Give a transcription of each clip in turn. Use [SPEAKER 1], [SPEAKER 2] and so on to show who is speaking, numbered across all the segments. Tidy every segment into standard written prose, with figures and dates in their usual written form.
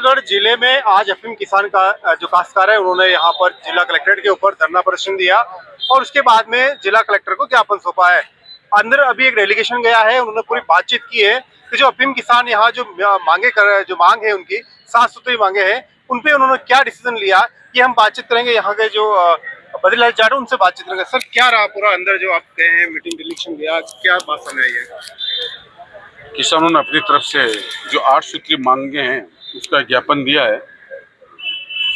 [SPEAKER 1] चित्तौड़गढ़ जिले में आज अफीम किसान का जो काश्तकार है उन्होंने यहाँ पर जिला कलेक्ट्रेट के ऊपर धरना प्रदर्शन दिया और उसके बाद में जिला कलेक्टर को ज्ञापन सौंपा है। अंदर अभी एक डेलीगेशन गया है, उन्होंने पूरी बातचीत की है कि जो अफीम किसान यहाँ जो मांगे कर रहे हैं, जो मांग है उनकी 7 सूत्री मांगे हैं, उन पे उन्होंने क्या डिसीजन लिया ये हम बातचीत करेंगे। यहाँ के जो बद्रीलाल जाटव उनसे बातचीत करेंगे। सर क्या रहा पूरा अंदर जो आप गए हैं, मीटिंग डेलीगेशन गया, क्या बात सामने आई है?
[SPEAKER 2] किसानों ने अपनी तरफ से जो 8 सूत्री मांगे हैं उसका ज्ञापन दिया है,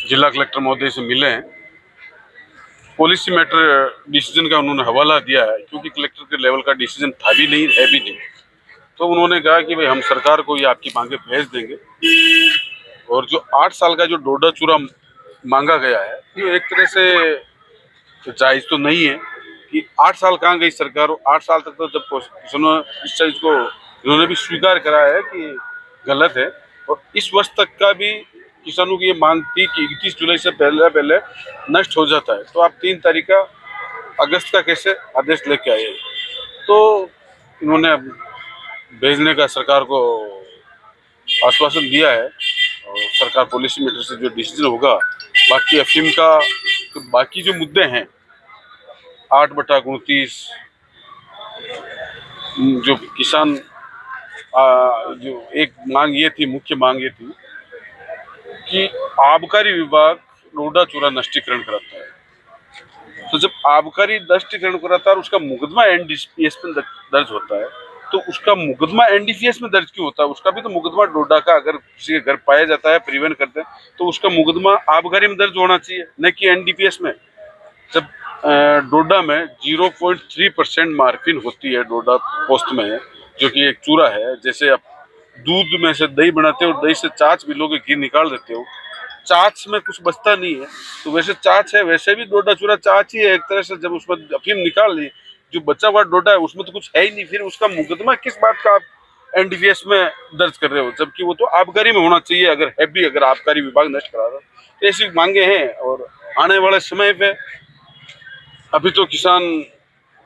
[SPEAKER 2] जिला कलेक्टर महोदय से मिले हैं। पॉलिसी मैटर डिसीजन का उन्होंने हवाला दिया है, क्योंकि कलेक्टर के लेवल का डिसीजन था भी नहीं, है भी नहीं। तो उन्होंने कहा कि भाई हम सरकार को ये आपकी मांगे भेज देंगे। और जो 8 साल का जो डोडा चूरा मांगा गया है ये एक तरह से जायज़ तो नहीं है कि 8 साल कहाँ गई सरकार। 8 साल तक तो जब किसानों इस चीज़ को इन्होंने भी स्वीकार करा है कि गलत है, और इस वर्ष तक का भी किसानों की ये मांग थी कि 31 जुलाई से पहले नष्ट हो जाता है। तो आप 3 तारीख का अगस्त का कैसे आदेश लेके आए? तो इन्होंने भेजने का सरकार को आश्वासन दिया है, और सरकार पॉलिसी मैटर से जो डिसीजन होगा, बाकी अफीम का तो बाकी जो मुद्दे हैं 8/29 जो किसान जो एक मांग ये थी, मुख्य मांग ये थी कि आबकारी विभाग डोडा चूरा नष्टीकरण कराता है। तो जब आबकारी नष्टीकरण कराता है और उसका मुकदमा एनडीपीएस में दर्ज होता है, तो उसका मुकदमा एनडीपीएस में दर्ज क्यों होता है? उसका भी तो मुकदमा डोडा का अगर किसी के घर पाया जाता है, परिवहन करते हैं, तो उसका मुकदमा आबकारी में दर्ज होना चाहिए, न कि एनडीपीएस में। जब डोडा में 0.3% मार्फिन होती है डोडा पोस्ट में, जो कि एक चूरा है। जैसे आप दूध में से दही बनाते हो, दही से छाछ भी लोग घी निकाल देते हो, छाछ में कुछ बचता नहीं है, तो वैसे छाछ है, वैसे भी डोडा चूरा छाछ ही है एक तरह से। जब उसमें अफीम निकाल ली, जो बचा हुआ डोडा है उसमें तो कुछ है ही नहीं, फिर उसका मुकदमा किस बात का आप एनडीपीएस में दर्ज कर रहे हो? जबकि वो तो आबकारी में होना चाहिए, अगर है भी, अगर आबकारी विभाग नष्ट करा रहा। तो ऐसी मांगे हैं, और आने वाले समय पे अभी तो किसान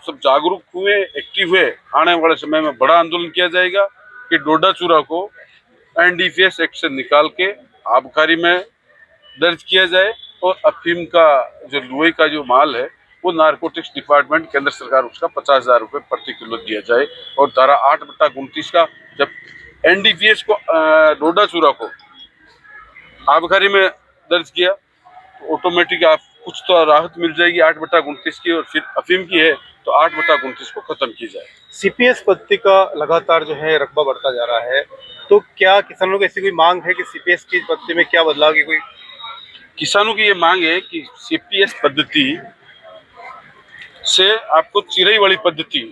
[SPEAKER 2] सब जागरूक हुए, एक्टिव हुए। आने वाले समय में बड़ा आंदोलन किया जाएगा कि डोडा चूरा को एनडीपीएस एक्ट से निकाल के आबकारी में दर्ज किया जाए, और अफीम का जो लुई का जो माल है वो नारकोटिक्स डिपार्टमेंट केंद्र सरकार उसका 50,000 रुपये प्रति किलो दिया जाए। और धारा 8/29 का जब एनडीपीएस को डोडा चूरा को आबकारी में दर्ज किया, तो ऑटोमेटिक आप कुछ तो राहत मिल जाएगी 8/29 की, और फिर अफीम की है तो 8/29 को खत्म की जाए।
[SPEAKER 1] सीपीएस पद्धति का लगातार जो है रकबा बढ़ता जा रहा है, तो क्या किसानों की ऐसी कोई मांग है कि सीपीएस की पद्धति में क्या बदलाव की? कोई
[SPEAKER 2] किसानों की ये मांग है कि सीपीएस पद्धति से आपको चिरई वाली पद्धति,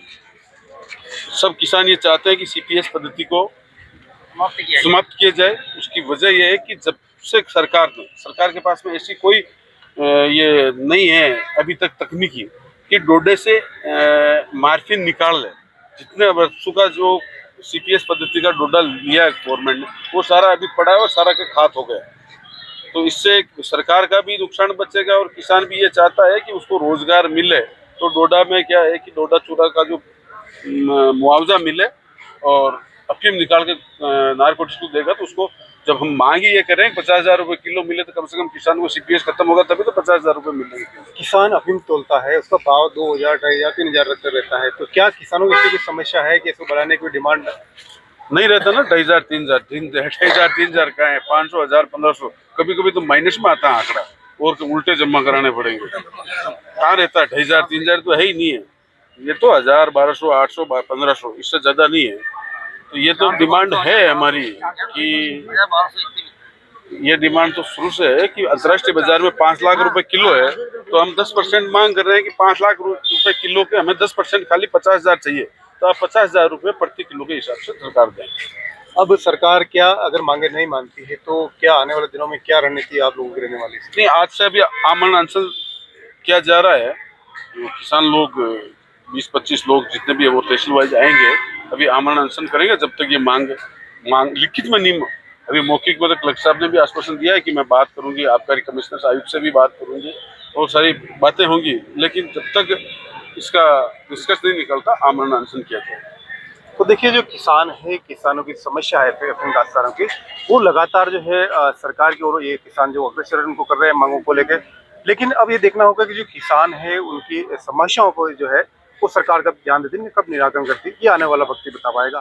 [SPEAKER 2] सब किसान ये चाहते हैं कि सीपीएस पद्धति को समाप्त किया जाए। उसकी वजह यह है कि जब से सरकार के पास में ऐसी कोई ये नहीं है अभी तक तकनीकी कि डोडे से मार्फिन निकाल ले। जितने वर्षों का जो सीपीएस पद्धति का डोडा लिया है गवर्नमेंट ने, वो सारा अभी पड़ा है और सारा के खात हो गया। तो इससे सरकार का भी नुकसान बचेगा, और किसान भी ये चाहता है कि उसको रोजगार मिले। तो डोडा में क्या है कि डोडा चूरा का जो मुआवजा मिले, और अफीम निकाल के नारकोटिक्स को देगा, तो उसको जब हम मांग ही ये करें 50,000 रुपये किलो मिले, तो कम से कम किसान को सीपीएस खत्म होगा तभी तो 50,000 रुपये मिलेंगे।
[SPEAKER 1] किसान अफीम तोलता है, उसका भाव 2,000, 2,500, 3,000 तक रहता है, तो क्या किसानों की ऐसी कोई समस्या है कि इसको बढ़ाने की डिमांड
[SPEAKER 2] नहीं रहता ना? 2,500, 3,000 का है, 500, 1,000, 1,500, कभी कभी तो माइनस में आता है आंकड़ा, और तो उल्टे जमा कराने पड़ेंगे। कहाँ रहता है? 2,500, 3,000 तो है ही नहीं है। ये तो 1,000, 1,200, 800, 1,500, इससे ज्यादा नहीं है। तो ये तो डिमांड है हमारी कि ये डिमांड तो शुरू से है कि अंतर्राष्ट्रीय बाजार में 5 लाख रुपए किलो है, तो हम 10% मांग कर रहे हैं कि 5 लाख रुपए किलो के हमें 10% खाली 50,000 चाहिए। तो आप 50,000 रुपये प्रति किलो के हिसाब से सरकार दें।
[SPEAKER 1] अब सरकार क्या अगर मांगे नहीं मानती है तो क्या आने वाले दिनों में क्या रणनीति आप लोगों की रहने वाली है?
[SPEAKER 2] नहीं, आज से अभी आमरण अनशन किया जा रहा है। जो किसान लोग 20-25 लोग जितने भी है वो तहसील वाइज आएंगे, अभी आमरण अनशन करेंगे जब तक ये मांग लिखित में नहीं। अभी मौखिक पर कलेक्टर साहब ने भी आश्वासन दिया है कि मैं बात करूंगी, आबकारी कमिश्नर आयुक्त से भी बात करूंगी, और सारी बातें होंगी, लेकिन जब तक इसका डिस्कस नहीं निकलता आमरण अनशन किया जाएगा।
[SPEAKER 1] तो देखिए जो किसान है, किसानों की समस्या है अफीम काश्तकारों की, वो लगातार जो है सरकार की ओर ये किसान जो अग्रसर उनको कर रहे हैं मांगों को लेकर। लेकिन अब ये देखना होगा कि जो किसान है उनकी समस्याओं को जो है वो सरकार कब ध्यान देती है, कब निराकरण करती है, ये आने वाला वक्त ही बता पाएगा।